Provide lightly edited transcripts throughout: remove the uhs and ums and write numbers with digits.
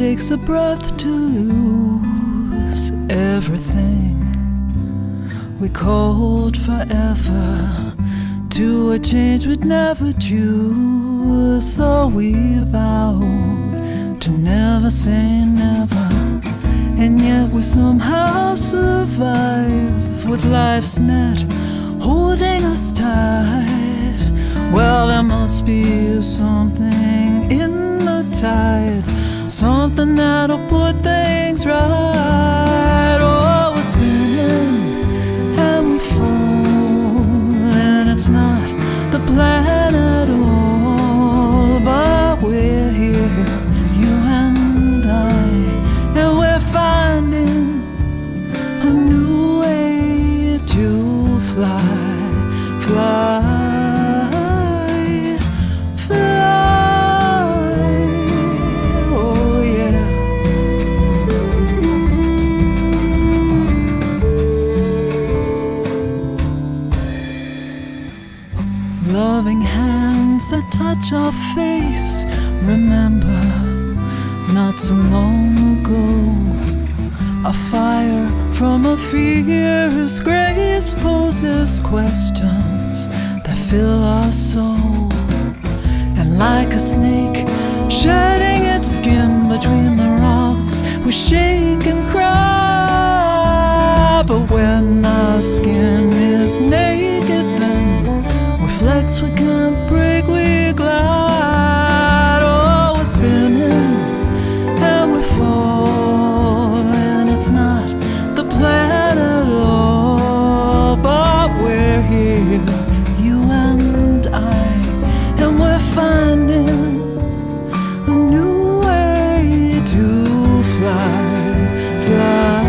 takes a breath to lose everything we called forever, to a change we'd never choose. Though we vowed to never say never, and yet we somehow survive with life's net holding us tight. Well, there must be something in the tide, something that'll put things right. Oh, we're spinning and we fall, and it's not the plan at all, but we're here, you and I, and we're finding a new way to fly, fly. Loving hands that touch our face. Remember, not so long ago, a fire from a fierce grace poses questions that fill our soul. And like a snake shedding its skin between the rocks, we shake and cry. But when our skin is naked, then flex, we can't break, we glide. Oh, we're spinning and we fall, and it's not the plan at all, but we're here, you and I, and we're finding a new way to fly, fly.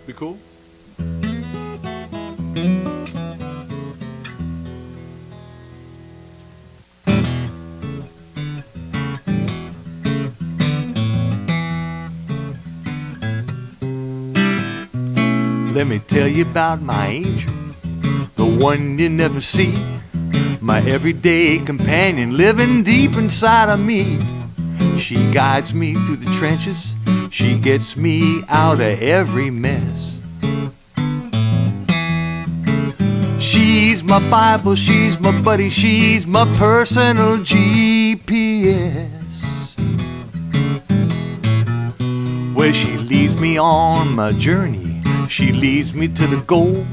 We cool? Let me tell you about my angel, the one you never see, my everyday companion living deep inside of me. She guides me through the trenches, she gets me out of every mess. She's my Bible, she's my buddy, she's my personal GPS. Where she leads me on my journey, she leads me to the goal.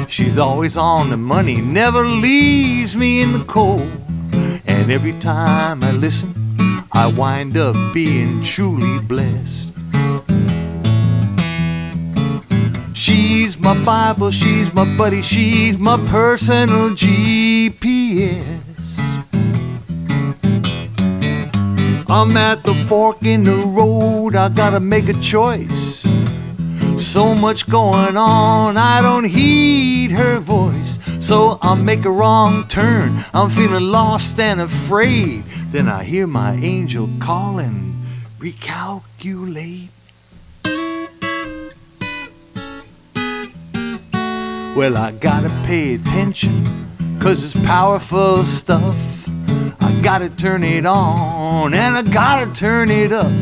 She's always on the money, never leaves me in the cold. And every time I listen, I wind up being truly blessed. She's my Bible, she's my buddy, she's my personal GPS. I'm at the fork in the road, I gotta make a choice. So much going on, I don't heed her voice. So I'll make a wrong turn, I'm feeling lost and afraid. Then I hear my angel calling, recalculate. Well, I gotta pay attention, 'cause it's powerful stuff. I gotta turn it on, and I gotta turn it up.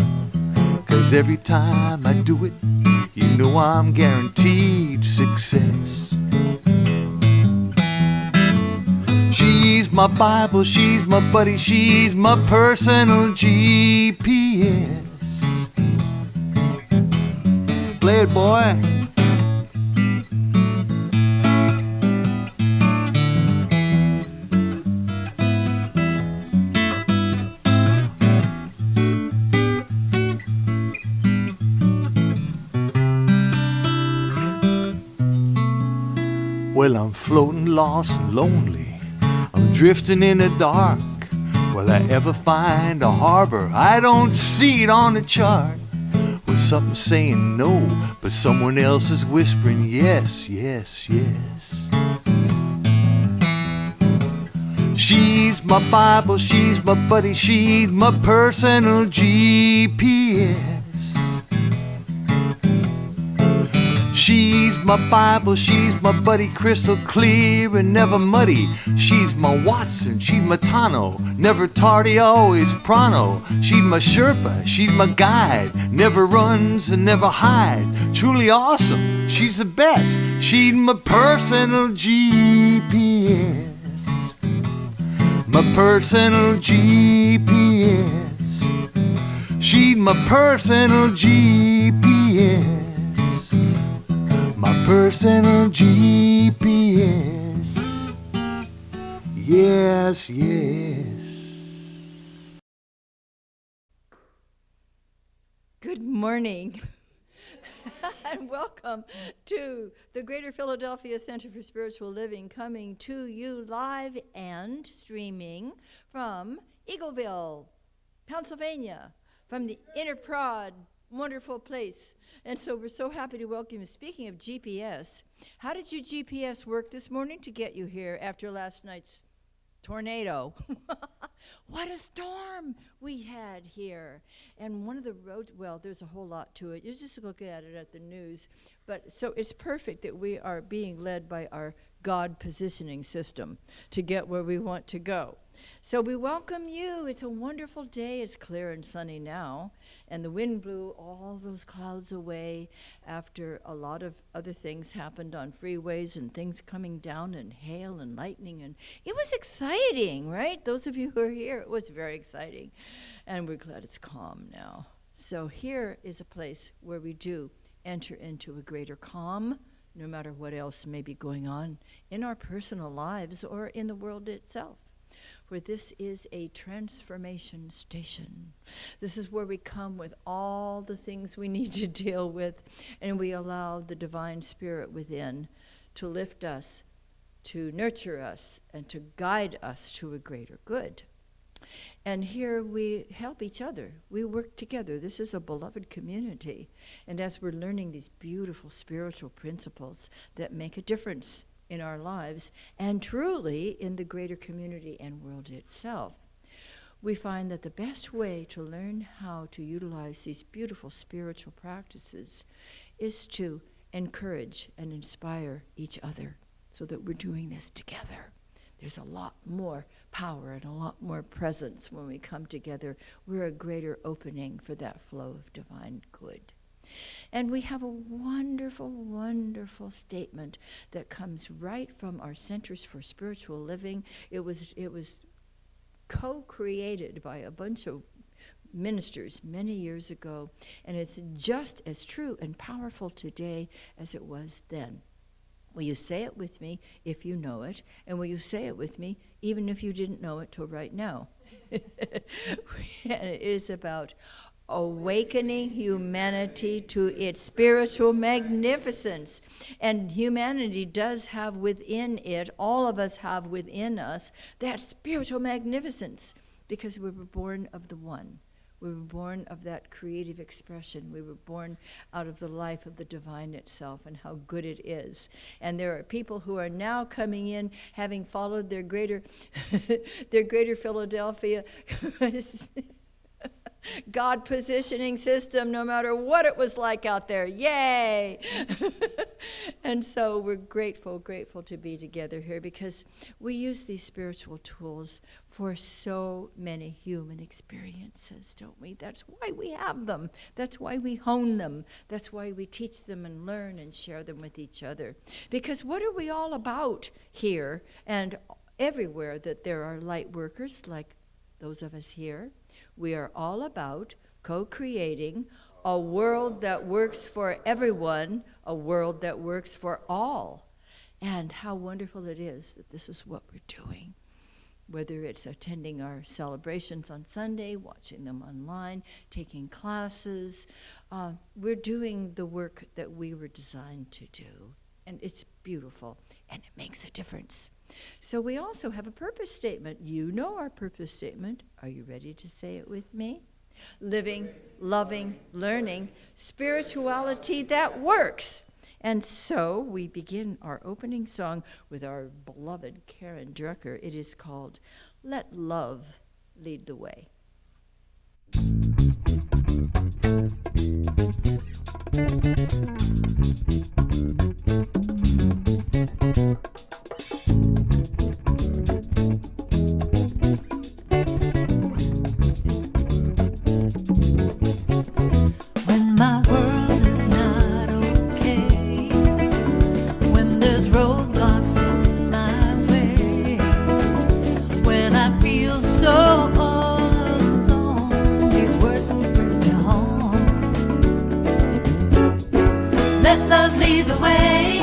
'Cause every time I do it, you know I'm guaranteed success. She's my Bible, she's my buddy, she's my personal GPS. Play it, boy. Well, I'm floating lost and lonely. I'm drifting in the dark. Will I ever find a harbor? I don't see it on the chart. With something saying no, but someone else is whispering yes, yes, yes. She's my Bible, she's my buddy, she's my personal GPS. She's my Bible, she's my buddy, crystal clear and never muddy. She's my Watson, she's my Tano, never tardy, always pronto. She's my Sherpa, she's my guide, never runs and never hides. Truly awesome, she's the best, she's my personal GPS. My personal GPS. She's my personal GPS. My personal GPS. Yes, yes. Good morning and welcome to the Greater Philadelphia Center for Spiritual Living, coming to you live and streaming from Eagleville, Pennsylvania, from the inner prod, wonderful place. And so we're so happy to welcome you. Speaking of GPS, how did your GPS work this morning to get you here after last night's tornado? What a storm we had here. And one of the roads, well, there's a whole lot to it. You just look at it at the news. But so it's perfect that we are being led by our God positioning system to get where we want to go. So we welcome you. It's a wonderful day. It's clear and sunny now. And the wind blew all those clouds away after a lot of other things happened on freeways and things coming down and hail and lightning. And it was exciting, right? Those of you who are here, it was very exciting. And we're glad it's calm now. So here is a place where we do enter into a greater calm, no matter what else may be going on in our personal lives or in the world itself. Where this is a transformation station. This is where we come with all the things we need to deal with, and we allow the divine spirit within to lift us, to nurture us, and to guide us to a greater good. And here we help each other. We work together. This is a beloved community. And as we're learning these beautiful spiritual principles that make a difference in our lives, and truly in the greater community and world itself, we find that the best way to learn how to utilize these beautiful spiritual practices is to encourage and inspire each other so that we're doing this together. There's a lot more power and a lot more presence when we come together. We're a greater opening for that flow of divine good. And we have a wonderful, wonderful statement that comes right from our Centers for Spiritual Living. It was co-created by a bunch of ministers many years ago, and it's just as true and powerful today as it was then. Will you say it with me if you know it? And will you say it with me even if you didn't know it till right now? And it is about awakening humanity to its spiritual magnificence. And humanity does have within it, all of us have within us, that spiritual magnificence, because we were born of the one. We were born of that creative expression. We were born out of the life of the divine itself and how good it is. And there are people who are now coming in, having followed their greater Philadelphia God positioning system, no matter what it was like out there. Yay! And so we're grateful to be together here, because we use these spiritual tools for so many human experiences, don't we? That's why we have them. That's why we hone them. That's why we teach them and learn and share them with each other. Because what are we all about here and everywhere that there are light workers like those of us here? We are all about co-creating a world that works for everyone, a world that works for all. And how wonderful it is that this is what we're doing. Whether it's attending our celebrations on Sunday, watching them online, taking classes, we're doing the work that we were designed to do. And it's beautiful, and it makes a difference. So we also have a purpose statement. You know our purpose statement. Are you ready to say it with me? Living, loving, learning, spirituality that works. And so we begin our opening song with our beloved Karen Drucker. It is called Let Love Lead the Way. When my world is not okay, when there's roadblocks in my way, when I feel so all alone, these words will bring me home. Let love lead the way.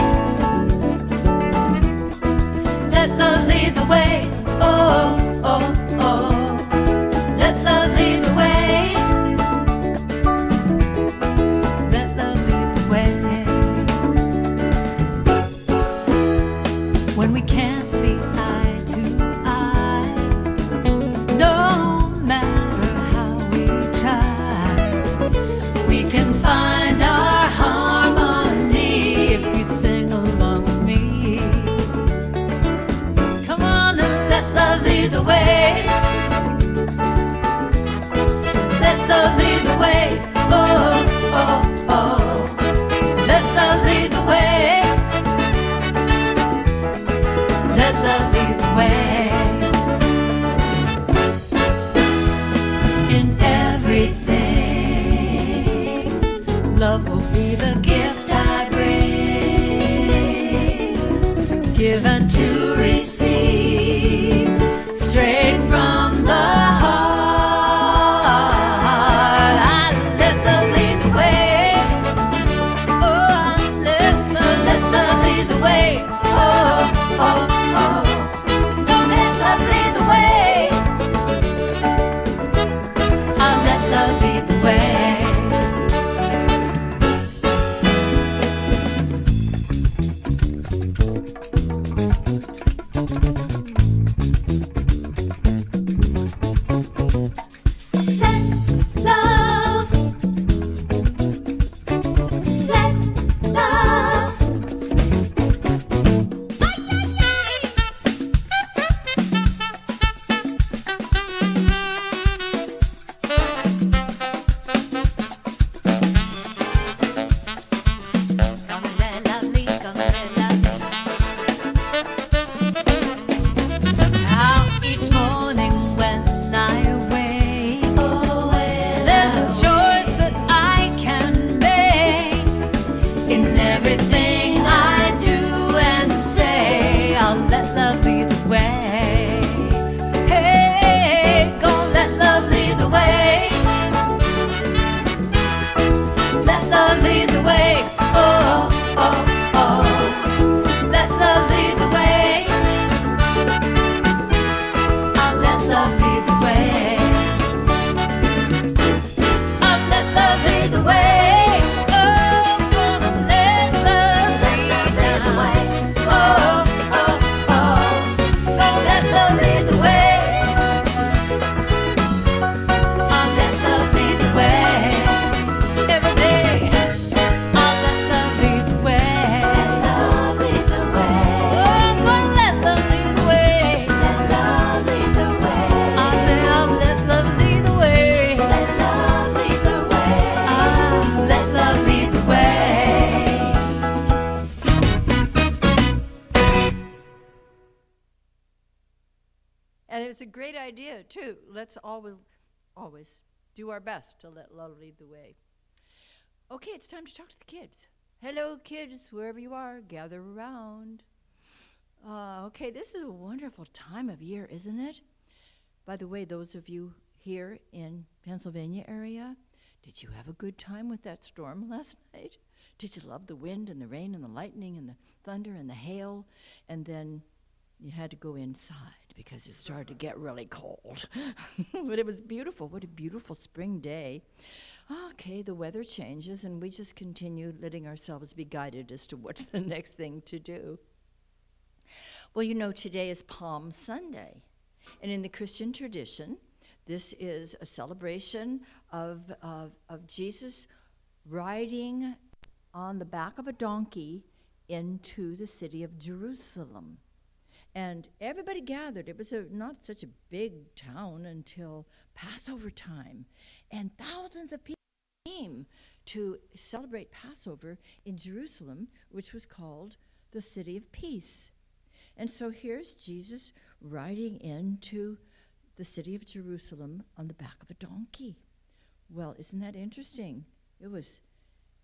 Let love lead the way. Oh, oh, oh. Let love lead the way. Let love lead the way. When we can't see eye to eye, no matter how we try, we can find our harmony if you sing along with me. Come on and let love lead the way. Let love lead the way. Oh, oh, oh. Let love lead the way. Let love lead the way. In everything, love will be the gift I bring, to give and to receive, straight from the heart. I let love lead the way. Oh, let love lead the way. Oh, oh, oh. Don't let love lead the way. I'll let love lead the way. idea, too. Let's always do our best to let love lead the way. Okay, it's time to talk to the kids. Hello, kids, wherever you are, gather around. Okay, this is a wonderful time of year, isn't it? By the way, those of you here in Pennsylvania area, did you have a good time with that storm last night? Did you love the wind and the rain and the lightning and the thunder and the hail? And then you had to go inside because it started to get really cold. But it was beautiful. What a beautiful spring day. Okay, the weather changes, and we just continue letting ourselves be guided as to what's the next thing to do. Well, you know, today is Palm Sunday, and in the Christian tradition, this is a celebration of Jesus riding on the back of a donkey into the city of Jerusalem. And everybody gathered. It was not such a big town until Passover time. And thousands of people came to celebrate Passover in Jerusalem, which was called the City of Peace. And so here's Jesus riding into the city of Jerusalem on the back of a donkey. Well, isn't that interesting?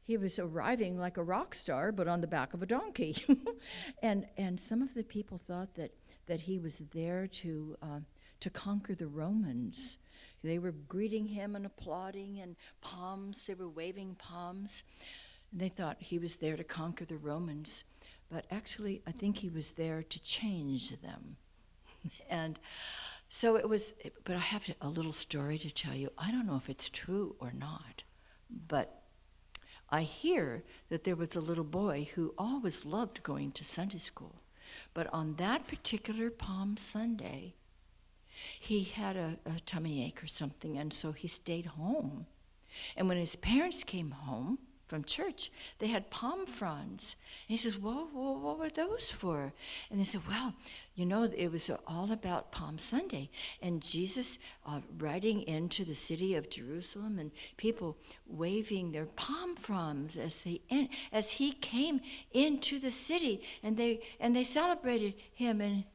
He was arriving like a rock star, but on the back of a donkey. and some of the people thought that he was there to conquer the Romans. They were greeting him and applauding, and palms, they were waving palms. And they thought he was there to conquer the Romans. But actually, I think he was there to change them. And so it was, but I have a little story to tell you. I don't know if it's true or not, but I hear that there was a little boy who always loved going to Sunday school. But on that particular Palm Sunday, he had a tummy ache or something, and so he stayed home. And when his parents came home from church, they had palm fronds. And he says, whoa, what were those for? And they said, well, you know, it was all about Palm Sunday. And Jesus riding into the city of Jerusalem, and people waving their palm fronds as he came into the city. And they celebrated him. And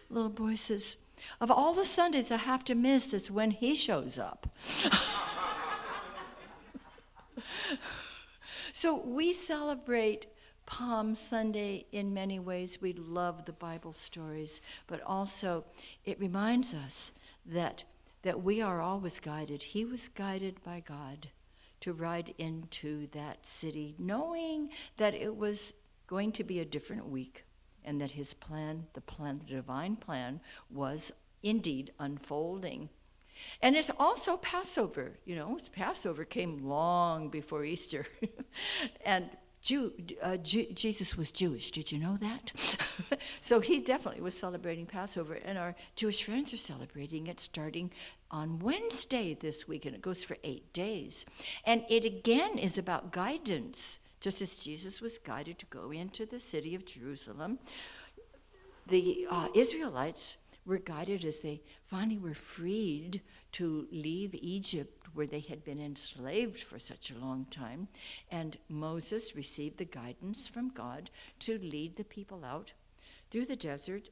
the little boy says, of all the Sundays I have to miss, is when he shows up. So we celebrate Palm Sunday in many ways. We love the Bible stories, but also it reminds us that we are always guided. He was guided by God to ride into that city, knowing that it was going to be a different week, and that his plan, the divine plan, was indeed unfolding. And it's also Passover. You know, Passover came long before Easter. And Jesus was Jewish. Did you know that? So he definitely was celebrating Passover. And our Jewish friends are celebrating it starting on Wednesday this week. And it goes for 8 days. And it again is about guidance. Just as Jesus was guided to go into the city of Jerusalem, the Israelites were guided as they finally were freed to leave Egypt, where they had been enslaved for such a long time. And Moses received the guidance from God to lead the people out through the desert,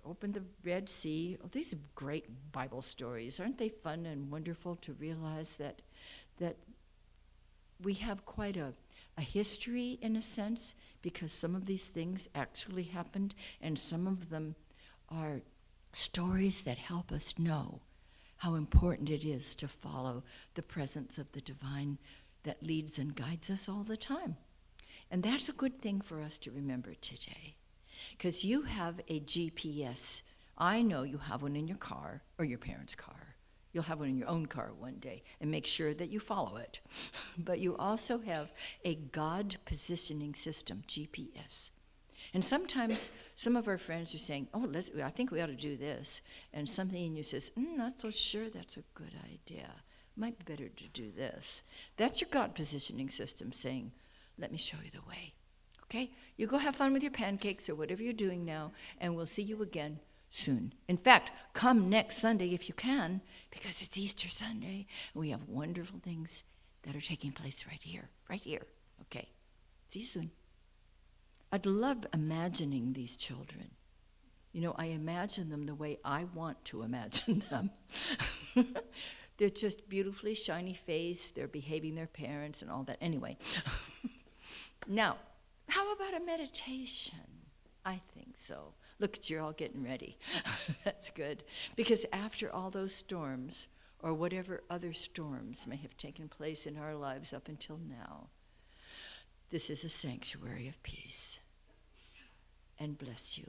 open the Red Sea. Oh, these are great Bible stories. Aren't they fun and wonderful to realize that we have quite a history, in a sense, because some of these things actually happened, and some of them are stories that help us know how important it is to follow the presence of the divine that leads and guides us all the time. And that's a good thing for us to remember today, because you have a GPS. I know you have one in your car or your parents' car. You'll have one in your own car one day, and make sure that you follow it. But you also have a God positioning system, GPS. And sometimes some of our friends are saying, oh, I think we ought to do this. And something in you says, not so sure that's a good idea. Might be better to do this. That's your God positioning system saying, let me show you the way. Okay? You go have fun with your pancakes or whatever you're doing now, and we'll see you again soon. In fact, come next Sunday if you can, because it's Easter Sunday, and we have wonderful things that are taking place right here. Okay? See you soon. I'd love imagining these children. You know, I imagine them the way I want to imagine them. They're just beautifully shiny faced. They're behaving their parents and all that. Anyway. Now, how about a meditation? I think so. Look, you're all getting ready. That's good. Because after all those storms, or whatever other storms may have taken place in our lives up until now, this is a sanctuary of peace. And bless you.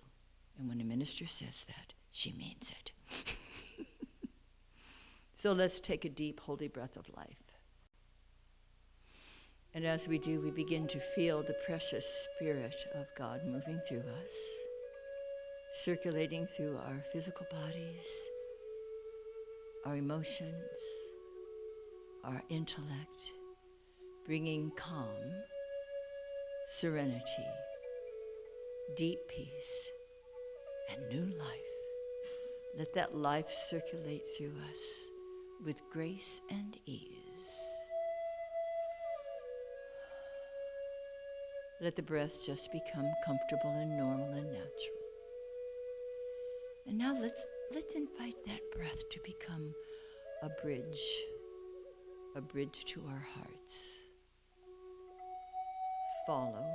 And when a minister says that, she means it. So let's take a deep, holy breath of life. And as we do, we begin to feel the precious Spirit of God moving through us, circulating through our physical bodies, our emotions, our intellect, bringing calm, serenity, deep peace, and new life. Let that life circulate through us with grace and ease. Let the breath just become comfortable and normal and natural. And now let's invite that breath to become a bridge to our hearts. Follow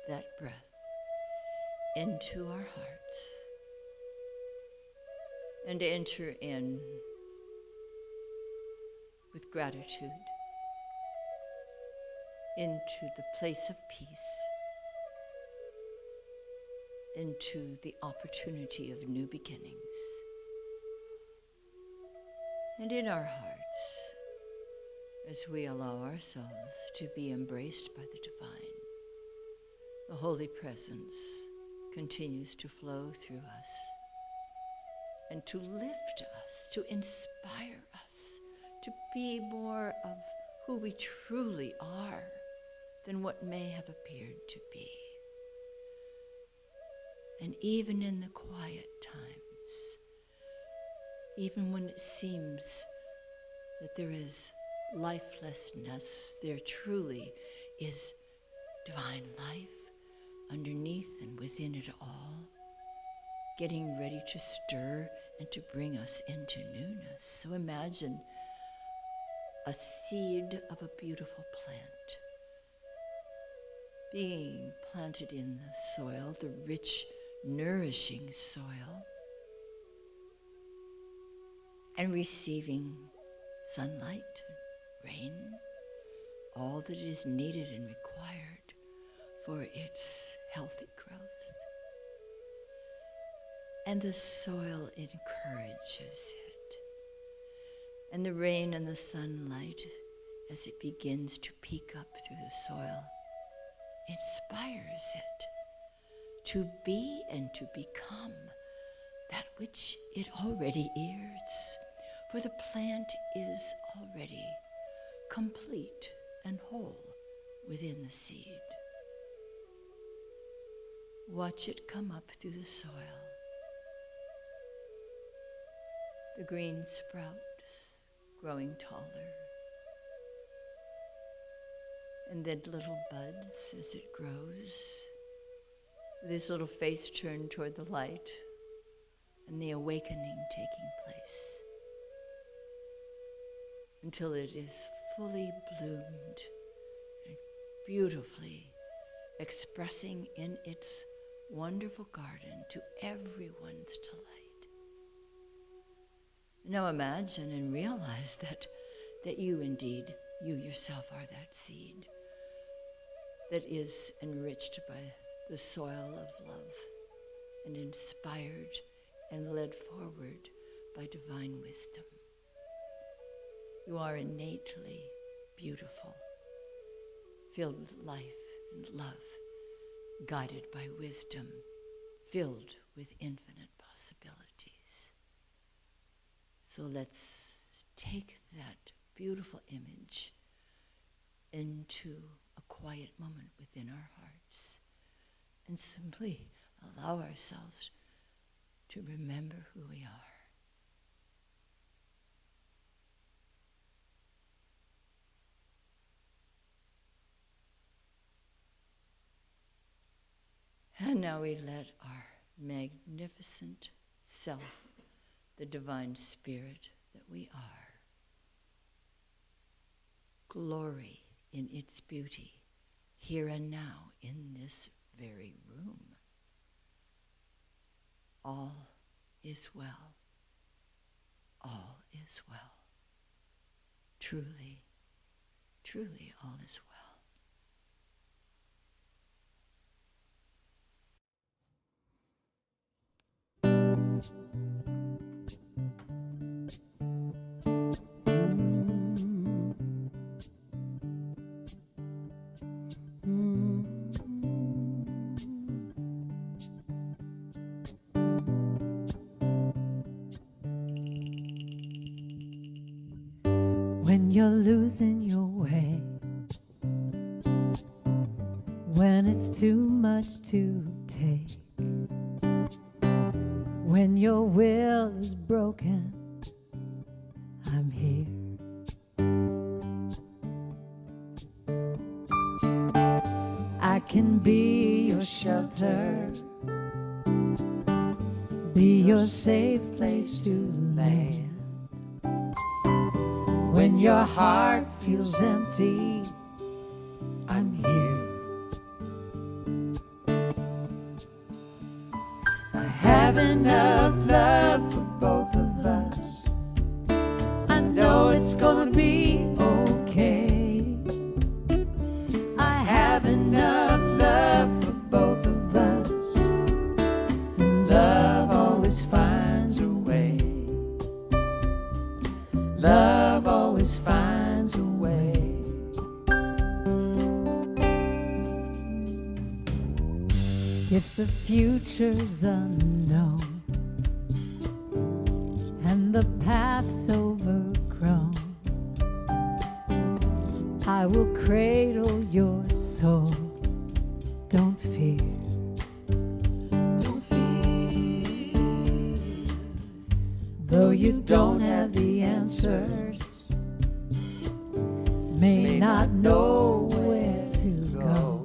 that breath into our hearts and enter in with gratitude into the place of peace, into the opportunity of new beginnings. And in our hearts, as we allow ourselves to be embraced by the divine, the Holy Presence continues to flow through us and to lift us, to inspire us, to be more of who we truly are than what may have appeared to be. And even in the quiet times, even when it seems that there is lifelessness, there truly is divine life underneath and within it all, getting ready to stir and to bring us into newness. So imagine a seed of a beautiful plant being planted in the soil, the rich, nourishing soil, and receiving sunlight, rain, all that is needed and required for its healthy growth. And the soil encourages it. And the rain and the sunlight, as it begins to peek up through the soil, inspires it to be and to become that which it already is. For the plant is already complete and whole within the seed. Watch it come up through the soil. The green sprouts growing taller, and then little buds as it grows, with his little face turned toward the light and the awakening taking place, until it is fully bloomed and beautifully expressing in its wonderful garden to everyone's delight. Now imagine and realize that you indeed, you yourself are that seed that is enriched by the soil of love and inspired and led forward by divine wisdom. You are innately beautiful, filled with life and love, guided by wisdom, filled with infinite possibilities. So let's take that beautiful image into a quiet moment within our hearts and simply allow ourselves to remember who we are. And now we let our magnificent self, the divine spirit that we are, glory in its beauty here and now in this very room. All is well. All is well. Truly, truly all is well. when you're losing your way, when it's too much to take, when your will is broken, I'm here. I can be your shelter, be your safe place to land. When your heart feels empty, I'm here. I have enough love for both of us. I know it's gonna be okay. I have enough love for both of us. And love always finds a way. Love always finds a way. If the future's unknown and the path's overgrown, I will cradle your soul. Don't fear. Don't fear. Though you don't have the answers, may not know where to go,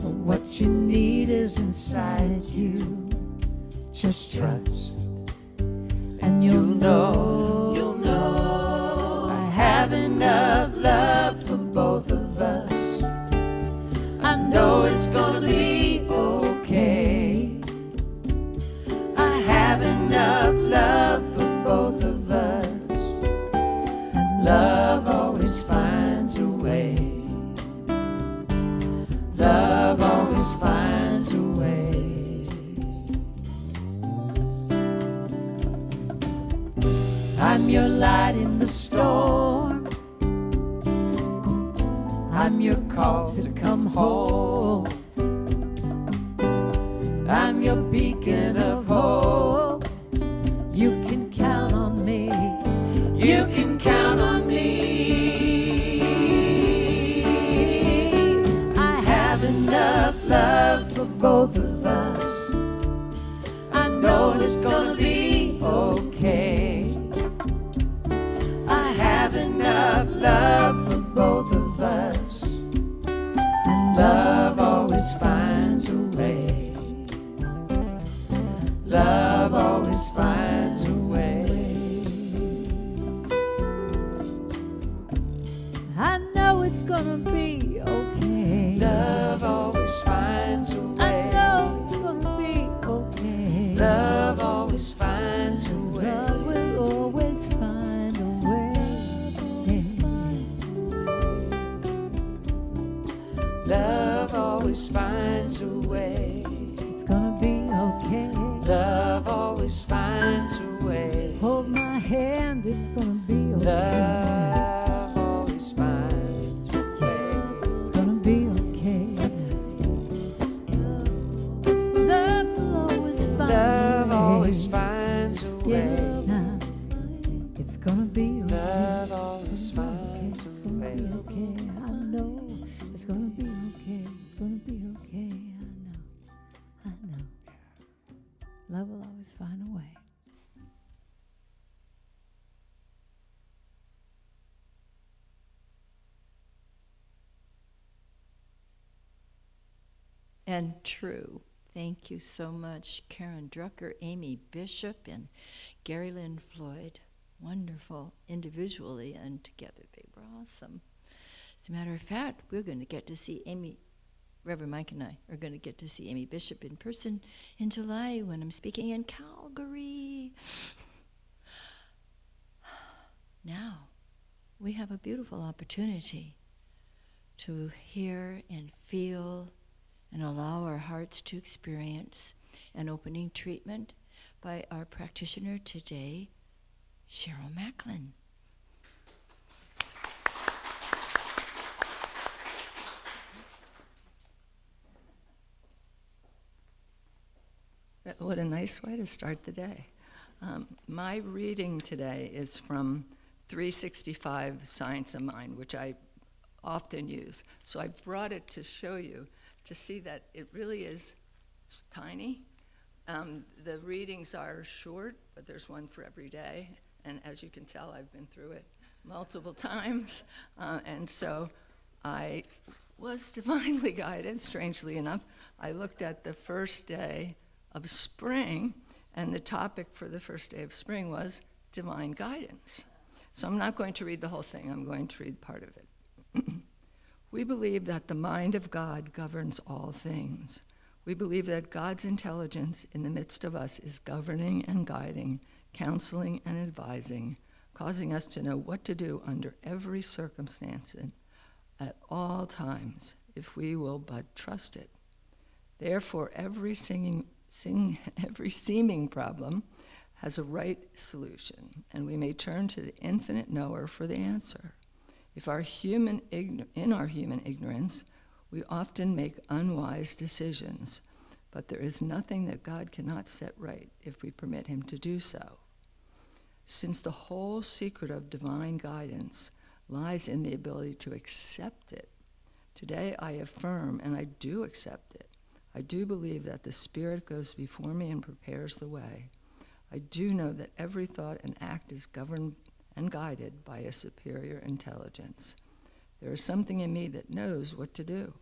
but what you need is inside you. Just trust, and you'll know. You'll know. I have enough love for both of us. I know it's gonna be okay. I have enough love for both of us. And love always finds a way. Love always finds a way. I'm your light in the storm. I'm your call to come home. I'm your beacon of hope. You can count on me. You can count on me. I have enough love for both of us. I know it's gonna be okay. I have enough love for both of us. And love always finds a way. Love always finds a way. I know it's gonna be okay. Love always finds a way. I know it's gonna be okay. Love always finds a way. Love will always find a way. Love always finds a way. It's gonna be okay. Love always finds a way. Hold my hand, it's gonna be okay. Love always finds a way. It's gonna be okay. Love will always find a way. Love always finds a way. Yeah, it's gonna be okay. Love always finds a way. It's gonna be okay. I know it's gonna be okay. It's gonna be okay. I know. Love will always find a way. And true. Thank you so much, Karen Drucker, Amy Bishop, and Gary Lynn Floyd. Wonderful individually, and together they were awesome. As a matter of fact, we're going to get to see Amy, Reverend Mike and I are going to get to see Amy Bishop in person in July when I'm speaking in Calgary. Now, we have a beautiful opportunity to hear and feel and allow our hearts to experience an opening treatment by our practitioner today, Cheryl Macklin. What a nice way to start the day. My reading today is from 365 Science of Mind, which I often use. So I brought it to show you, to see that it really is tiny. The readings are short, but there's one for every day. And as you can tell, I've been through it multiple times. And so I was divinely guided, strangely enough. I looked at the first day of spring, and the topic for the first day of spring was divine guidance. So I'm not going to read the whole thing. I'm going to read part of it. We believe that the mind of God governs all things. We believe that God's intelligence in the midst of us is governing and guiding, counseling and advising, causing us to know what to do under every circumstance and at all times, if we will but trust it. Therefore, every seeming problem has a right solution, and we may turn to the infinite knower for the answer. In our human ignorance, we often make unwise decisions, but there is nothing that God cannot set right if we permit him to do so. Since the whole secret of divine guidance lies in the ability to accept it, today I affirm, and I do accept it. I do believe that the Spirit goes before me and prepares the way. I do know that every thought and act is governed and guided by a superior intelligence. There is something in me that knows what to do.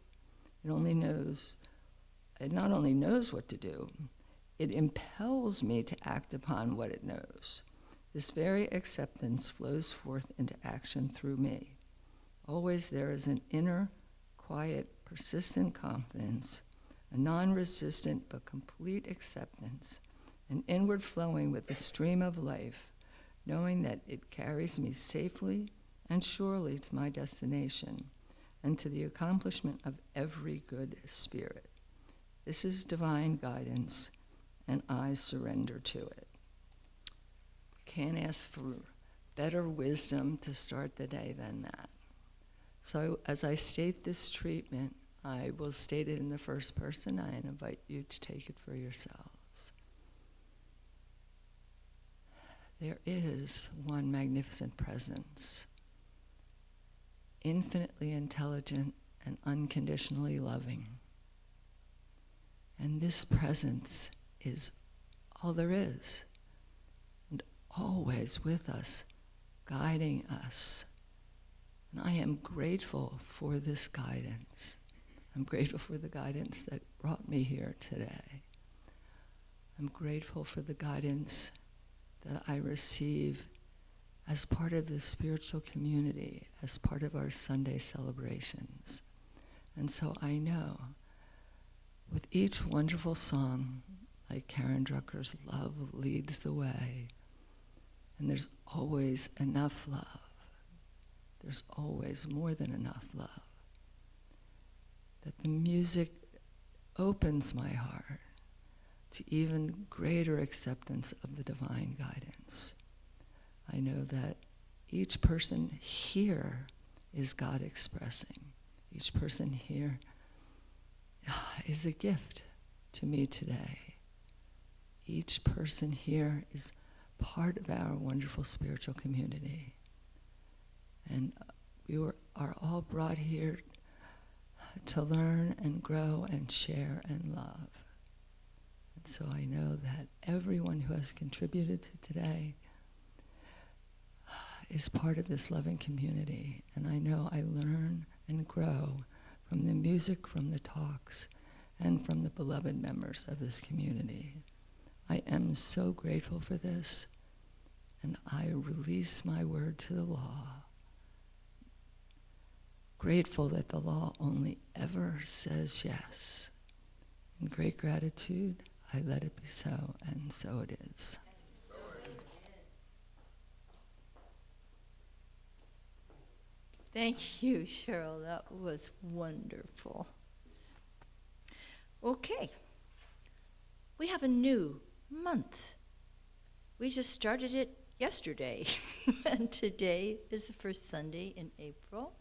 It not only knows what to do, it impels me to act upon what it knows. This very acceptance flows forth into action through me. Always there is an inner, quiet, persistent confidence, a non-resistant but complete acceptance, an inward flowing with the stream of life, knowing that it carries me safely and surely to my destination and to the accomplishment of every good spirit. This is divine guidance, and I surrender to it. Can't ask for better wisdom to start the day than that. So as I state this treatment, I will state it in the first person. I invite you to take it for yourselves. There is one magnificent presence, infinitely intelligent and unconditionally loving. And this presence is all there is, and always with us, guiding us. And I am grateful for this guidance. I'm grateful for the guidance that brought me here today. I'm grateful for the guidance that I receive as part of the spiritual community, as part of our Sunday celebrations. And so I know with each wonderful song, like Karen Drucker's Love Leads the Way, and there's always enough love. There's always more than enough love. That the music opens my heart to even greater acceptance of the divine guidance. I know that each person here is God expressing. Each person here is a gift to me today. Each person here is part of our wonderful spiritual community. And we are all brought here to learn and grow and share and love. And so I know that everyone who has contributed to today is part of this loving community. And I know I learn and grow from the music, from the talks, and from the beloved members of this community. I am so grateful for this, and I release my word to the law. Grateful that the law only ever says yes. In great gratitude, I let it be so, and so it is. Thank you, Cheryl. That was wonderful. Okay. We have a new month. We just started it yesterday. And today is the first Sunday in April.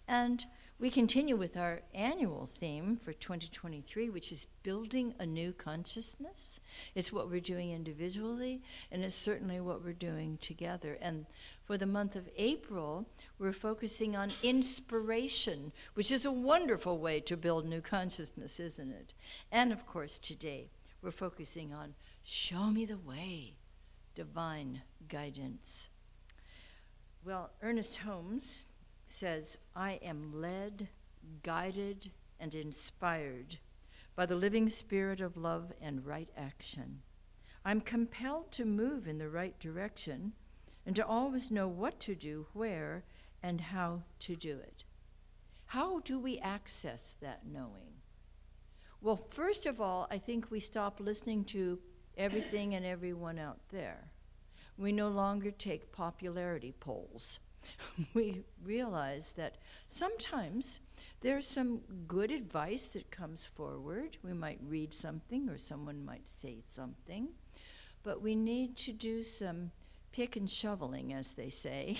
And we continue with our annual theme for 2023, which is building a new consciousness. It's what we're doing individually, and it's certainly what we're doing together. And for the month of April, we're focusing on inspiration, which is a wonderful way to build new consciousness, isn't it? And of course, today, we're focusing on show me the way, divine guidance. Well, Ernest Holmes says, I am led, guided, and inspired by the living spirit of love and right action. I'm compelled to move in the right direction and to always know what to do, where, and how to do it. How do we access that knowing? Well, first of all, I think we stop listening to everything and everyone out there. We no longer take popularity polls. We realize that sometimes there's some good advice that comes forward. We might read something or someone might say something, but we need to do some pick and shoveling, as they say,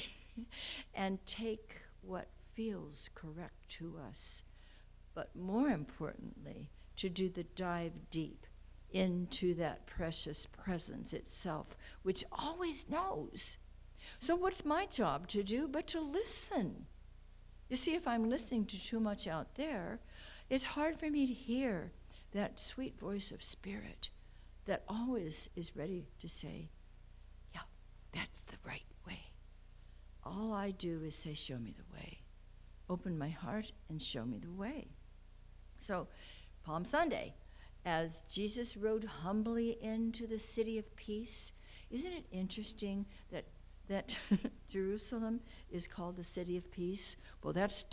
and take what feels correct to us. But more importantly, to do the dive deep into that precious presence itself, which always knows. So what's my job to do but to listen? You see, if I'm listening to too much out there, it's hard for me to hear that sweet voice of spirit that always is ready to say, yeah, that's the right way. All I do is say, show me the way. Open my heart and show me the way. So, Palm Sunday, as Jesus rode humbly into the city of peace, isn't it interesting that Jerusalem is called the city of peace? Well, that's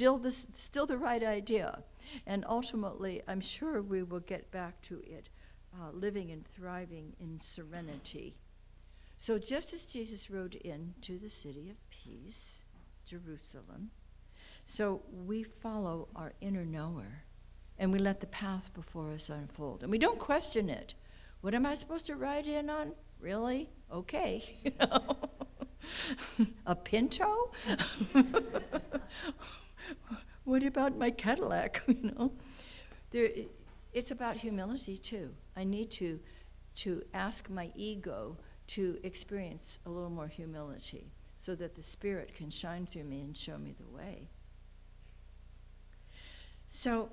still the right idea. And ultimately, I'm sure we will get back to it, living and thriving in serenity. So just as Jesus rode into the city of peace, Jerusalem, so we follow our inner knower, and we let the path before us unfold. And we don't question it. What am I supposed to ride in on? Really? Okay. You know? A Pinto? What about my Cadillac? You know, it's about humility too. I need to ask my ego to experience a little more humility so that the Spirit can shine through me and show me the way. So,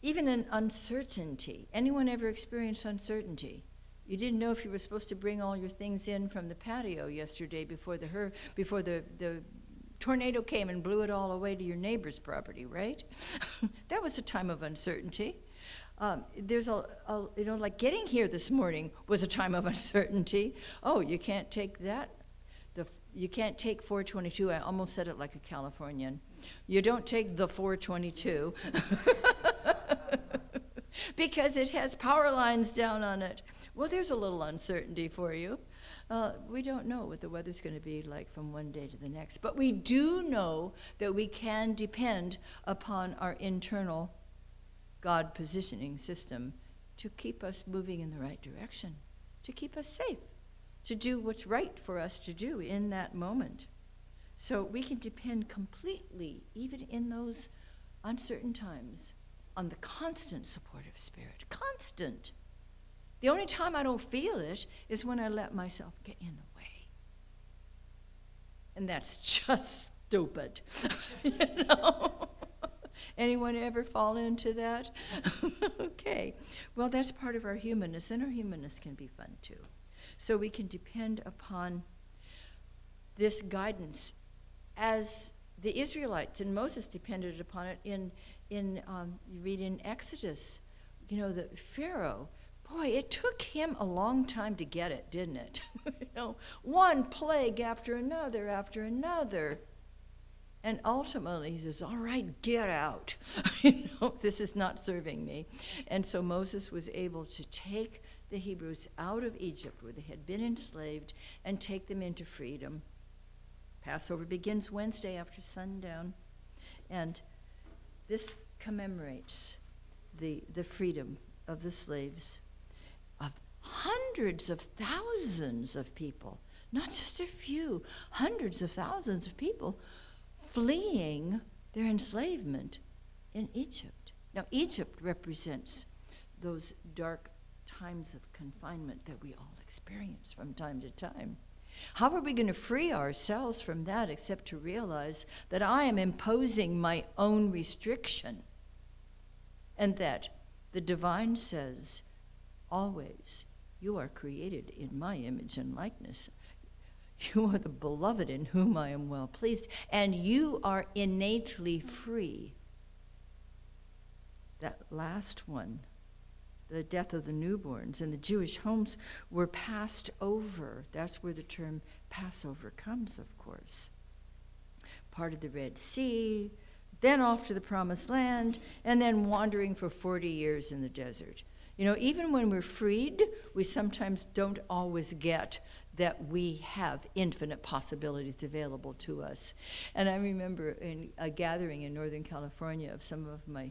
even in uncertainty, anyone ever experienced uncertainty? You didn't know if you were supposed to bring all your things in from the patio yesterday before the tornado came and blew it all away to your neighbor's property, right? That was a time of uncertainty. There's like getting here this morning was a time of uncertainty. Oh, you can't take that. You can't take 422. I almost said it like a Californian. You don't take the 422 because it has power lines down on it. Well, there's a little uncertainty for you. We don't know what the weather's going to be like from one day to the next, but we do know that we can depend upon our internal God positioning system to keep us moving in the right direction, to keep us safe, to do what's right for us to do in that moment. So we can depend completely, even in those uncertain times, on the constant support of Spirit. Constant. The only time I don't feel it is when I let myself get in the way. And that's just stupid. You know? Anyone ever fall into that? Okay. Well, that's part of our humanness, and our humanness can be fun too. So we can depend upon this guidance as the Israelites and Moses depended upon it you read in Exodus, you know, the Pharaoh, boy, it took him a long time to get it, didn't it? You know, one plague after another. And ultimately, he says, all right, get out. You know, this is not serving me. And so Moses was able to take the Hebrews out of Egypt, where they had been enslaved, and take them into freedom. Passover begins Wednesday after sundown. And this commemorates the freedom of the slaves, of hundreds of thousands of people, not just a few, hundreds of thousands of people fleeing their enslavement in Egypt. Now, Egypt represents those dark times of confinement that we all experience from time to time. How are we going to free ourselves from that except to realize that I am imposing my own restriction, and that the divine says, always, you are created in my image and likeness. You are the beloved in whom I am well pleased, and you are innately free. That last one, the death of the newborns and the Jewish homes were passed over. That's where the term Passover comes, of course. Part of the Red Sea, then off to the Promised Land, and then wandering for 40 years in the desert. You know, even when we're freed, we sometimes don't always get that we have infinite possibilities available to us. And I remember in a gathering in Northern California of some of my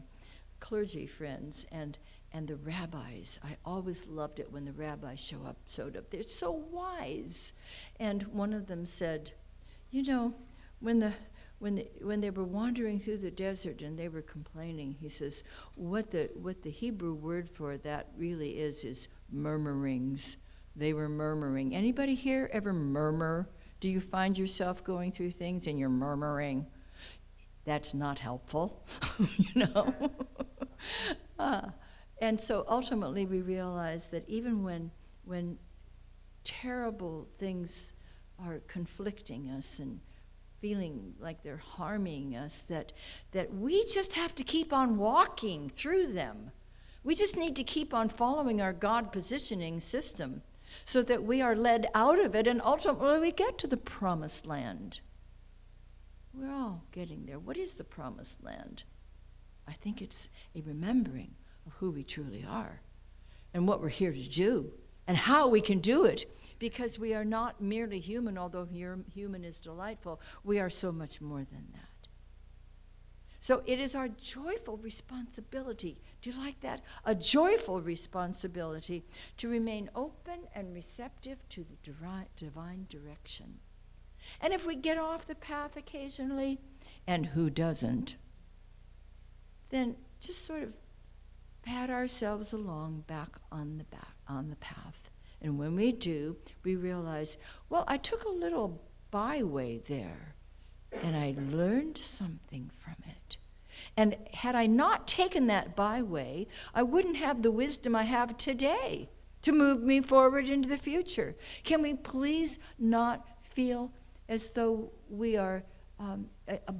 clergy friends and the rabbis. I always loved it when the rabbis showed up. They're so wise. And one of them said, you know, when they were wandering through the desert and they were complaining, he says, what the Hebrew word for that really is murmurings. They were murmuring. Anybody here ever murmur? Do you find yourself going through things and you're murmuring? That's not helpful, you know. And so ultimately we realize that even when terrible things are conflicting us and feeling like they're harming us, that we just have to keep on walking through them. We just need to keep on following our God positioning system so that we are led out of it and ultimately we get to the promised land. We're all getting there. What is the promised land? I think it's a remembering of who we truly are and what we're here to do and how we can do it, because we are not merely human, although human is delightful. We are so much more than that. So it is our joyful responsibility. Do you like that? A joyful responsibility to remain open and receptive to the divine direction. And if we get off the path occasionally, and who doesn't, then just sort of pat ourselves along back on the path. And when we do, we realize, well, I took a little byway there, and I learned something from it. And had I not taken that byway, I wouldn't have the wisdom I have today to move me forward into the future. Can we please not feel as though we are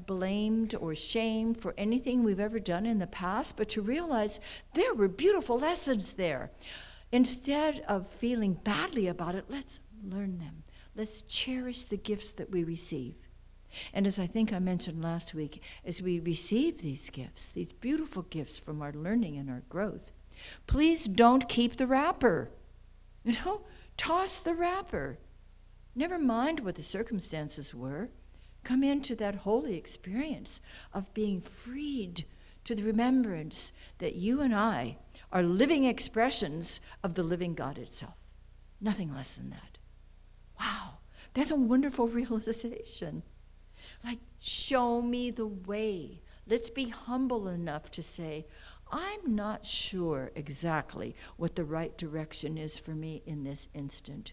blamed or shamed for anything we've ever done in the past, but to realize there were beautiful lessons there. Instead of feeling badly about it, let's learn them. Let's cherish the gifts that we receive. And as I think I mentioned last week, as we receive these gifts, these beautiful gifts from our learning and our growth, please don't keep the wrapper. You know, toss the wrapper. Never mind what the circumstances were. Come into that holy experience of being freed to the remembrance that you and I are living expressions of the living God itself. Nothing less than that. Wow, that's a wonderful realization. Like, show me the way. Let's be humble enough to say, I'm not sure exactly what the right direction is for me in this instant,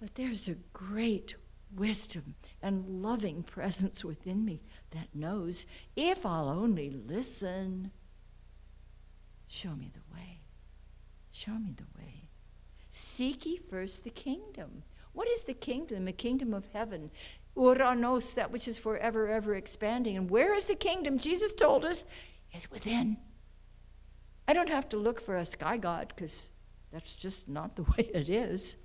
but there's a great wisdom and loving presence within me that knows, if I'll only listen, show me the way. Show me the way. Seek ye first the kingdom. What is the kingdom? The kingdom of heaven. Uranos, that which is forever, ever expanding. And where is the kingdom? Jesus told us it's within. I don't have to look for a sky god, because that's just not the way it is.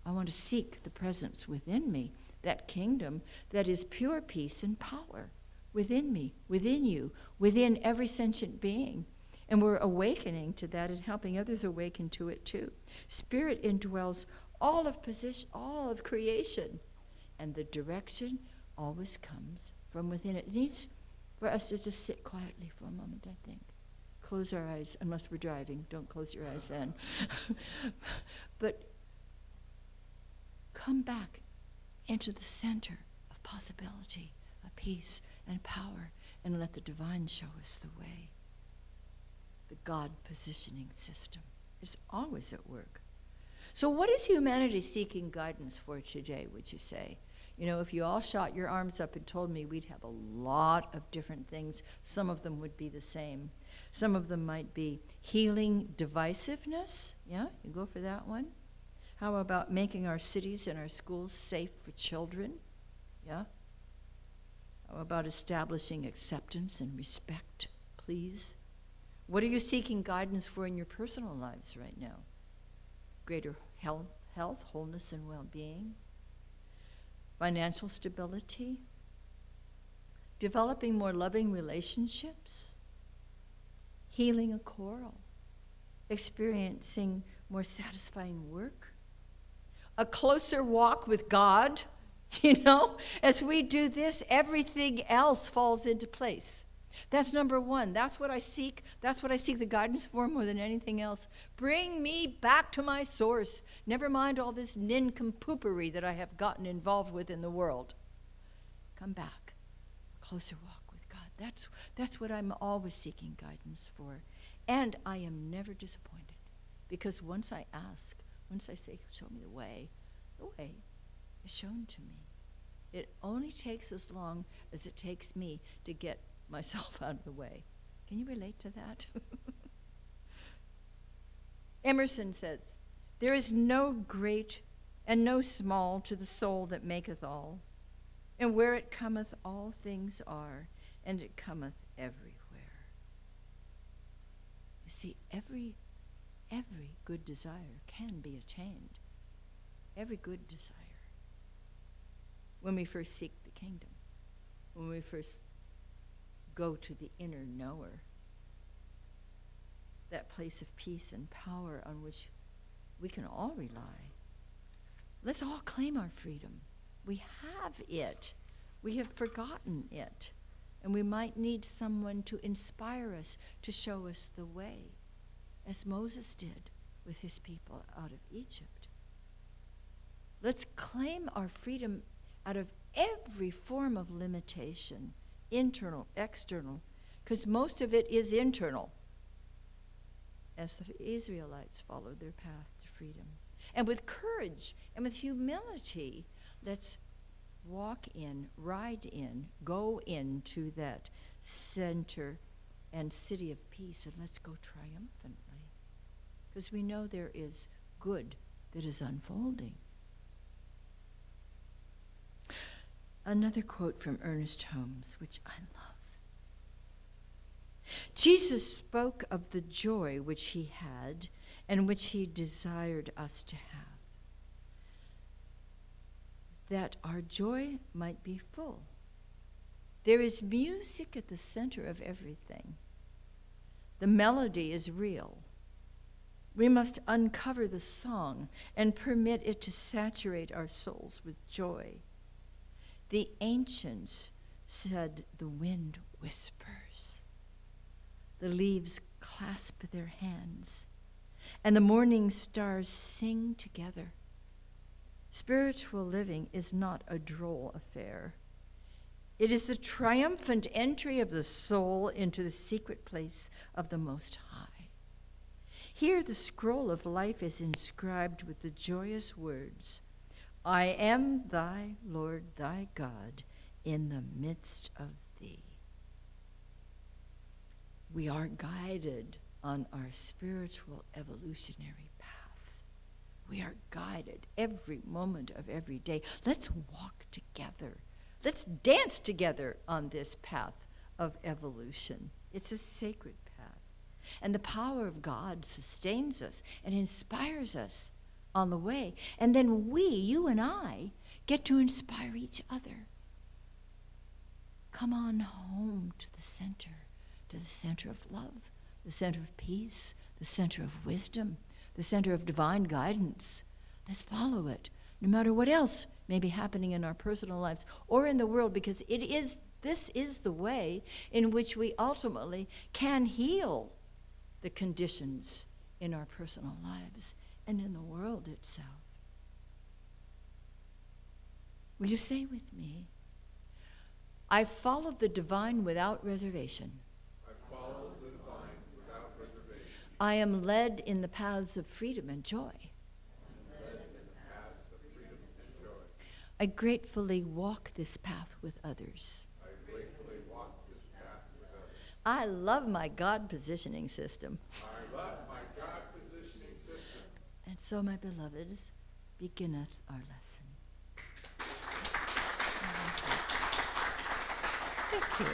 I want to seek the presence within me, that kingdom that is pure peace and power within me, within you, within every sentient being. And we're awakening to that and helping others awaken to it too. Spirit indwells all of creation, and the direction always comes from within. It needs for us to just sit quietly for a moment, I think. Close our eyes, unless we're driving. Don't close your eyes then. But come back into the center of possibility, of peace and power and let the divine show us the way. The God positioning system is always at work. So what is humanity seeking guidance for today, would you say? You know, if you all shot your arms up and told me, we'd have a lot of different things. Some of them would be the same. Some of them might be healing divisiveness. Yeah, you go for that one. How about making our cities and our schools safe for children? Yeah. How about establishing acceptance and respect, please? What are you seeking guidance for in your personal lives right now? Greater health, wholeness, and well-being? Financial stability? Developing more loving relationships? Healing a quarrel? Experiencing more satisfying work? A closer walk with God? You know, as we do this, everything else falls into place. That's number one. That's what I seek. That's what I seek the guidance for more than anything else. Bring me back to my source. Never mind all this nincompoopery that I have gotten involved with in the world. Come back. A closer walk with God. That's what I'm always seeking guidance for. And I am never disappointed. Because once I ask, once I say, show me the way is shown to me. It only takes as long as it takes me to get myself out of the way. Can you relate to that? Emerson says, there is no great and no small to the soul that maketh all, and where it cometh all things are, and it cometh everywhere. You see, every good desire can be attained. Every good desire. When we first seek the kingdom, when we first go to the inner knower, that place of peace and power on which we can all rely. Let's all claim our freedom. We have it. We have forgotten it. And we might need someone to inspire us, to show us the way, as Moses did with his people out of Egypt. Let's claim our freedom out of every form of limitation, internal, external, because most of it is internal, as the Israelites followed their path to freedom. And with courage and with humility, let's walk in, ride in, go into that center and city of peace, and let's go triumphantly, because we know there is good that is unfolding. Another quote from Ernest Holmes, which I love. Jesus spoke of the joy which he had and which he desired us to have, that our joy might be full. There is music at the center of everything. The melody is real. We must uncover the song and permit it to saturate our souls with joy. The ancients said the wind whispers, the leaves clasp their hands, and the morning stars sing together. Spiritual living is not a droll affair. It is the triumphant entry of the soul into the secret place of the Most High. Here the scroll of life is inscribed with the joyous words, I am thy Lord thy God in the midst of thee. We are guided on our spiritual evolutionary path. We are guided every moment of every day. Let's walk together. Let's dance together on this path of evolution. It's a sacred path. And the power of God sustains us and inspires us on the way. And then we, you and I, get to inspire each other. Come on home to the center of love, the center of peace, the center of wisdom, the center of divine guidance. Let's follow it, no matter what else may be happening in our personal lives or in the world, because this is the way in which we ultimately can heal the conditions in our personal lives and in the world itself. Will you say with me, I follow the divine without reservation. I am led in the paths of freedom and joy. I gratefully walk this path with others. I love my God positioning system. And so, my beloveds, beginneth our lesson. Thank you.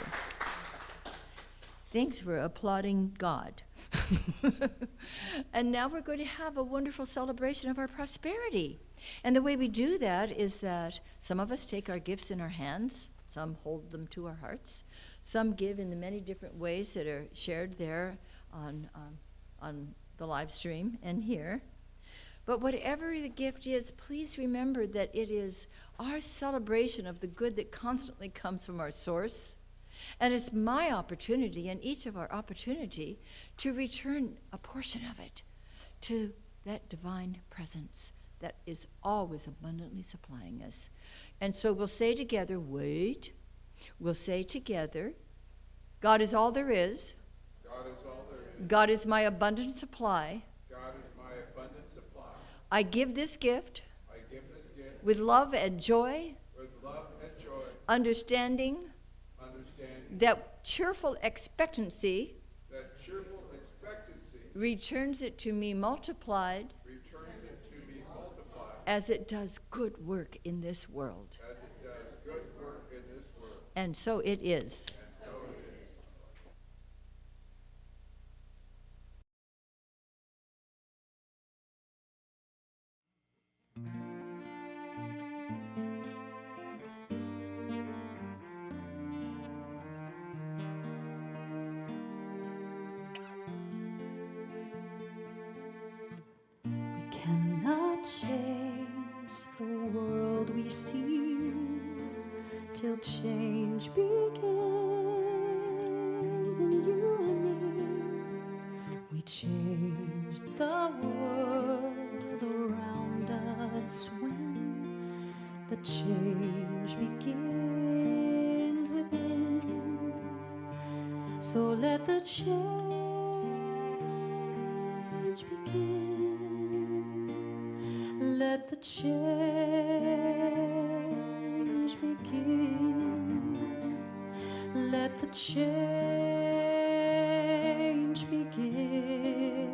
Thanks for applauding God. And now we're going to have a wonderful celebration of our prosperity. And the way we do that is that some of us take our gifts in our hands, some hold them to our hearts, some give in the many different ways that are shared there on the live stream and here. But whatever the gift is, please remember that it is our celebration of the good that constantly comes from our source. And it's my opportunity and each of our opportunity to return a portion of it to that divine presence that is always abundantly supplying us. And so we'll say together, wait. We'll say together, God is all there is. God is all there is. God is my abundant supply. God is my abundant supply. I give this gift I give this gift with love and joy, with love and joy, understanding understanding that cheerful expectancy that cheerful expectancy returns it to me multiplied returns it to me multiplied as it does good work in this world. as it does good work in this world. And so it is. And so it is. We cannot change the world we see till change begins in you and me. We change the world around us when the change begins within. So let the change begin. Let the change begin. Let the change begin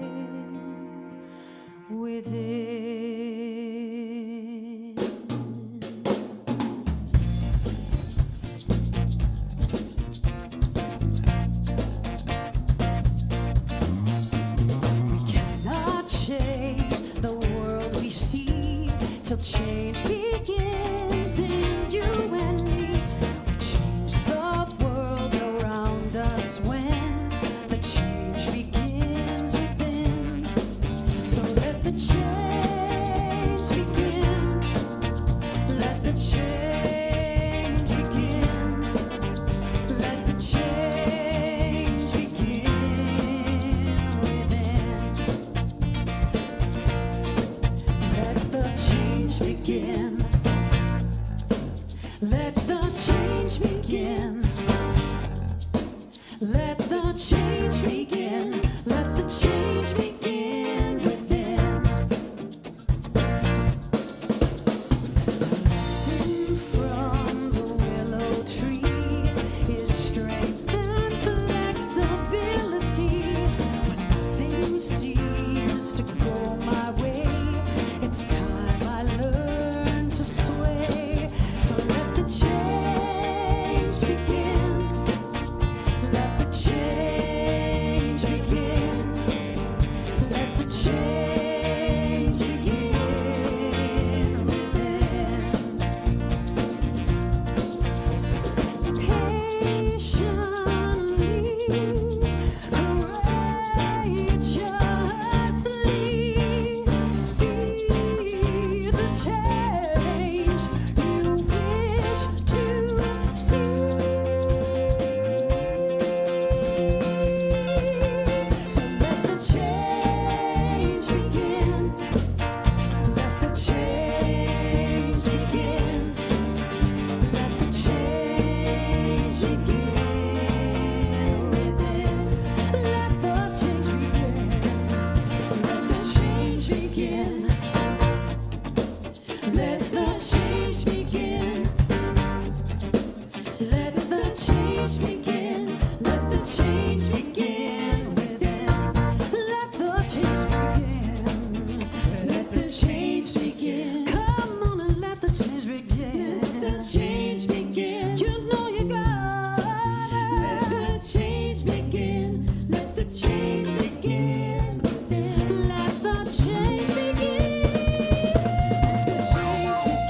within. We cannot change the world we see till change begins in you and me. We change the world around us when the change begins within. So let the change begin. Let the change begin. Let the change begin within. Let the change begin. Let the change begin. Let the change begin. Let the change begin within. Lesson from the willow tree is strength and flexibility. When nothing seems to go my way, it's time I learn to sway. So let the change begin. Let the change begin. Let the change begin within. Patiently, courageously, be the change you wish to see. change begin. Let the change begin within. Let the change begin. Let the change begin. Come on and let the change begin. Let the change begin. You know you got it. Let the change begin. Let the change begin within. Let the change begin. Let the change begin.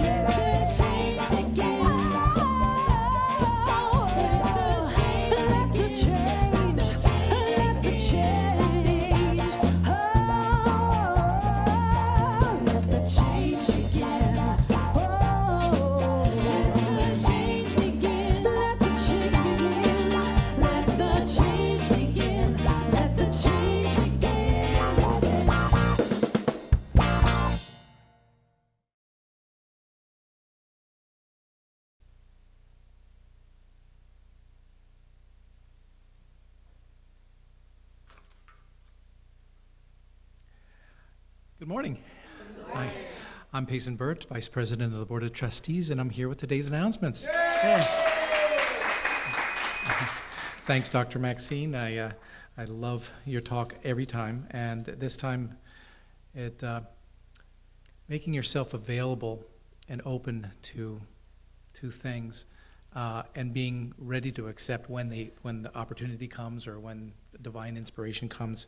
Let the change begin. Let the change. Let the change. Let the change begin. Let the change begin. Let the change begin. Let the change begin. Let the change begin. Good morning. Hi, I'm Payson Burt, Vice President of the Board of Trustees, and I'm here with today's announcements. Thanks, Dr. Maxine. I love your talk every time, and this time, making yourself available and open to things, and being ready to accept when the opportunity comes or when divine inspiration comes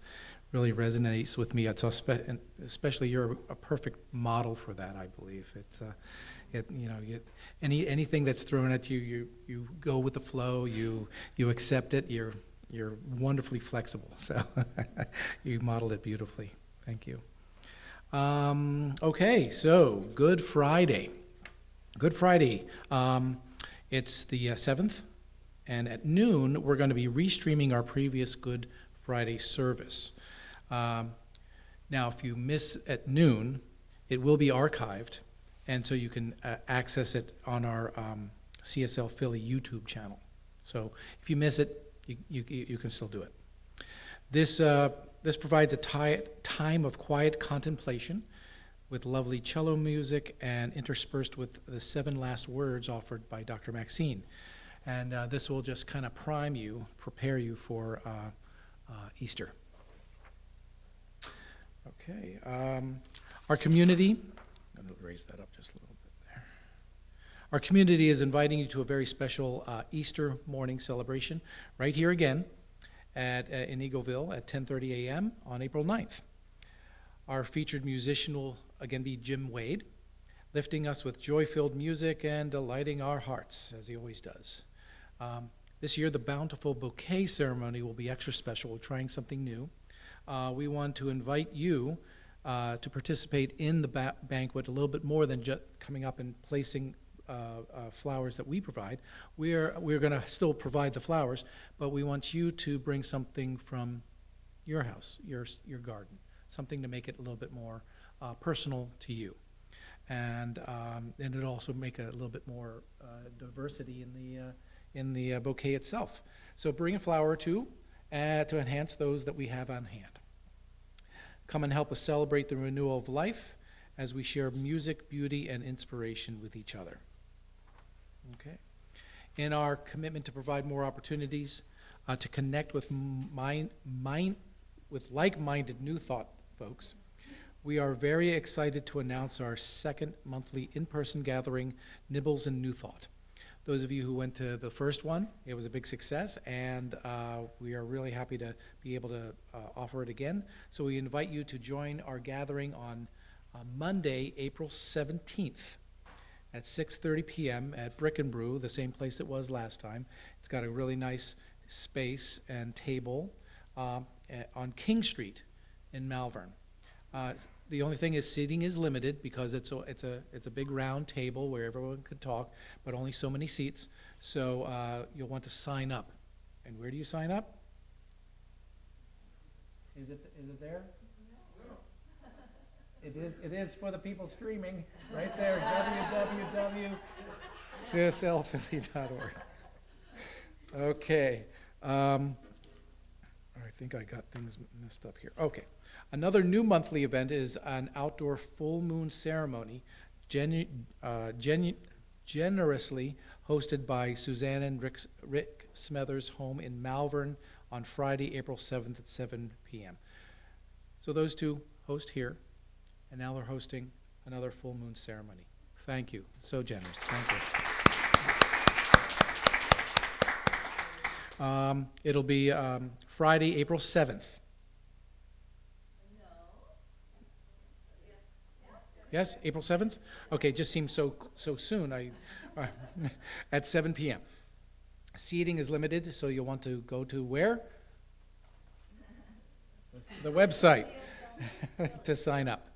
really resonates with me. It's especially you're a perfect model for that, I believe. Anything that's thrown at you, you go with the flow. You accept it. You're wonderfully flexible. So you modeled it beautifully. Thank you. Okay, so Good Friday. Good Friday. It's the 7th, and at noon we're going to be restreaming our previous Good Friday service. Now, if you miss at noon, it will be archived, and so you can access it on our CSL Philly YouTube channel. So if you miss it, you can still do it. This provides a time of quiet contemplation with lovely cello music and interspersed with the 7 last words offered by Dr. Maxine. And this will just kind of prepare you for Easter. Okay, our community, I'm going to raise that up just a little bit there. Our community is inviting you to a very special Easter morning celebration right here again in Eagleville at 10:30 a.m. on April 9th. Our featured musician will again be Jim Wade, lifting us with joy-filled music and delighting our hearts, as he always does. This year, the Bountiful Bouquet ceremony will be extra special. We're trying something new. We want to invite you to participate in the banquet a little bit more than just coming up and placing flowers that we provide. We're going to still provide the flowers, but we want you to bring something from your house, your garden, something to make it a little bit more personal to you. And it'll also make a little bit more diversity in the bouquet itself. So bring a flower or two to enhance those that we have on hand. Come and help us celebrate the renewal of life as we share music, beauty, and inspiration with each other. Okay. In our commitment to provide more opportunities to connect with like-minded New Thought folks, we are very excited to announce our second monthly in-person gathering, Nibbles and New Thought. Those of you who went to the first one, it was a big success, and we are really happy to be able to offer it again. So we invite you to join our gathering on Monday, April 17th at 6:30 p.m. at Brick and Brew, the same place it was last time. It's got a really nice space and table on King Street in Malvern. The only thing is seating is limited because it's a big round table where everyone could talk, but only so many seats. So you'll want to sign up. And where do you sign up? Is it there? It is for the people streaming right there. www.cslphilly.org. Okay. I think I got things messed up here. Okay. Another new monthly event is an outdoor full moon ceremony, generously hosted by Suzanne and Rick Smethers' home in Malvern on Friday, April 7th at 7 p.m. So those two host here, and now they're hosting another full moon ceremony. Thank you. So generous. Thank you. It'll be Friday, April 7th. Yes, April 7th? Okay, just seems so soon. At 7 p.m. Seating is limited, so you'll want to go to where? The website to sign up.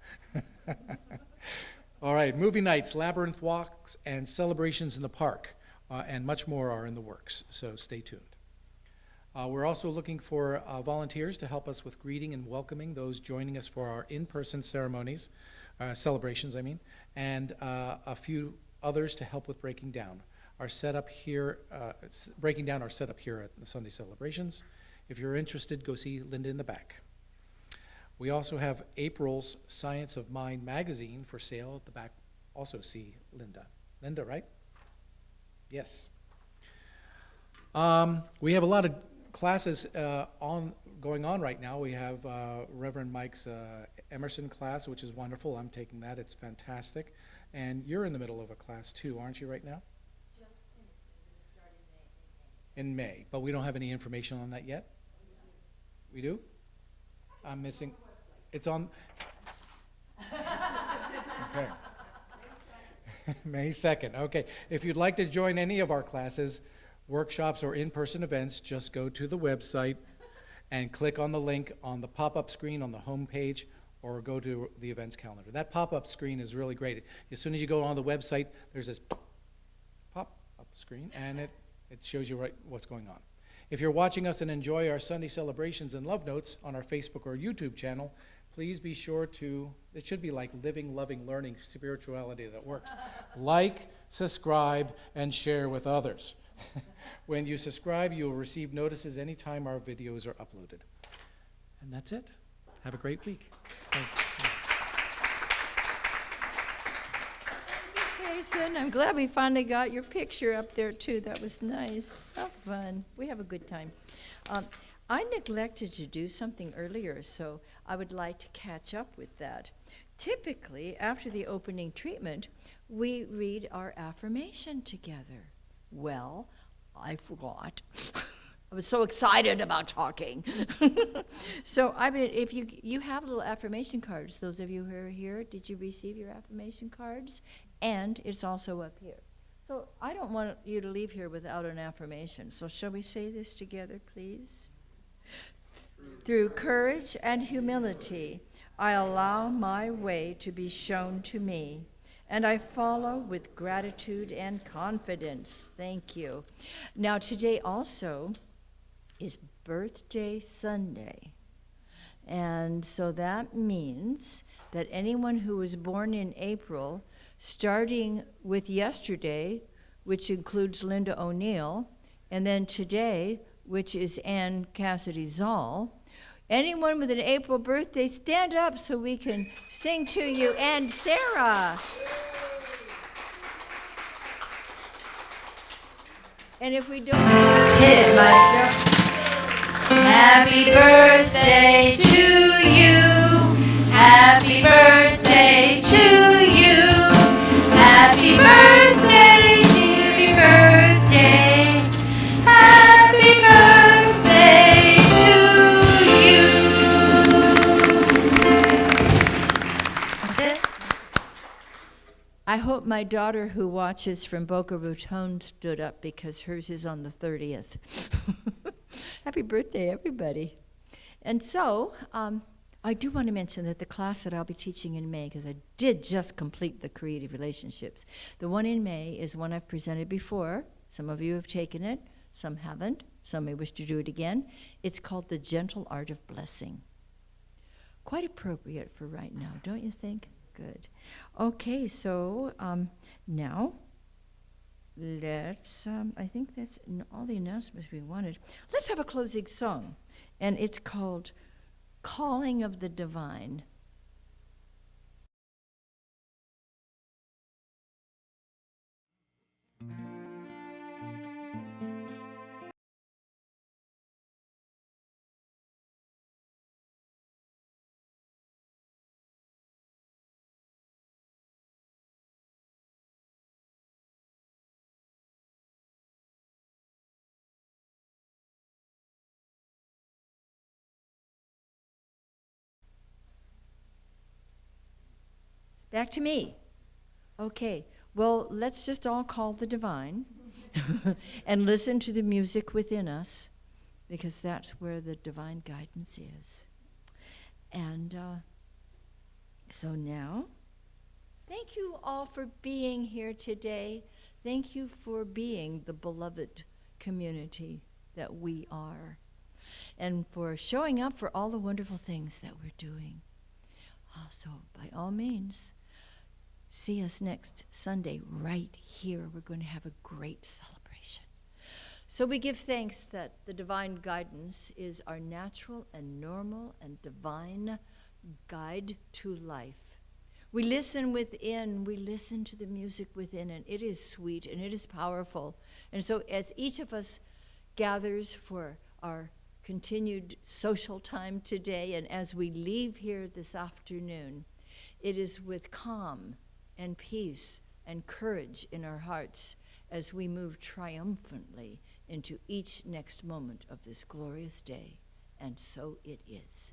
All right, movie nights, labyrinth walks, and celebrations in the park, and much more are in the works, so stay tuned. We're also looking for volunteers to help us with greeting and welcoming those joining us for our in-person ceremonies, celebrations, I mean, and a few others to help with breaking down our setup here, at the Sunday celebrations. If you're interested, go see Linda in the back. We also have April's Science of Mind magazine for sale at the back. Also see Linda. Linda, right? Yes. We have a lot of classes going on right now. We have Reverend Mike's Emerson class, which is wonderful. I'm taking that. It's fantastic. And you're in the middle of a class too, aren't you, right now? Just finished. It's going to start In May, but we don't have any information on that yet? We do? I'm missing. It's on. Okay. May 2nd. Okay. If you'd like to join any of our classes, workshops, or in-person events, just go to the website and click on the link on the pop-up screen on the home page, or go to the events calendar. That pop-up screen is really great. As soon as you go on the website, there's this pop-up screen, and it shows you right what's going on. If you're watching us and enjoy our Sunday celebrations and love notes on our Facebook or YouTube channel, please be sure to, it should be like living, loving, learning spirituality that works. Like, subscribe, and share with others. When you subscribe, you will receive notices anytime our videos are uploaded. And that's it. Have a great week. Thank you. Jason, I'm glad we finally got your picture up there too. That was nice. How fun. We have a good time. I neglected to do something earlier, so I would like to catch up with that. Typically, after the opening treatment, we read our affirmation together. Well, I forgot. I was so excited about talking. So if you have little affirmation cards, those of you who are here, did you receive your affirmation cards? And it's also up here. So I don't want you to leave here without an affirmation. So shall we say this together, please? Through courage and humility, I allow my way to be shown to me, and I follow with gratitude and confidence. Thank you. Now, today also is Birthday Sunday. And so that means that anyone who was born in April, starting with yesterday, which includes Linda O'Neill, and then today, which is Ann Cassidy Zoll, anyone with an April birthday, stand up so we can sing to you. And Sarah. And if we don't hit it, Master. Happy birthday to you. Happy birthday to you. Happy birthday, dear birthday. Happy birthday to you. That's it. I hope my daughter who watches from Boca Raton stood up because hers is on the 30th. Happy birthday, everybody. And so, I do want to mention that the class that I'll be teaching in May, because I did just complete the creative relationships, the one in May is one I've presented before. Some of you have taken it, some haven't, some may wish to do it again. It's called The Gentle Art of Blessing. Quite appropriate for right now, don't you think? Good. Okay, so now let's, I think that's all the announcements we wanted. Let's have a closing song, and it's called Calling of the Divine. Back to me. Okay. Well, let's just all call the divine and listen to the music within us, because that's where the divine guidance is. And so now, thank you all for being here today. Thank you for being the beloved community that we are, and for showing up for all the wonderful things that we're doing. So by all means, see us next Sunday right here. We're going to have a great celebration. So we give thanks that the divine guidance is our natural and normal and divine guide to life. We listen within, we listen to the music within, and it is sweet and it is powerful. And so as each of us gathers for our continued social time today, and as we leave here this afternoon, it is with calm and peace and courage in our hearts as we move triumphantly into each next moment of this glorious day. And so it is.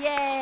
Yay!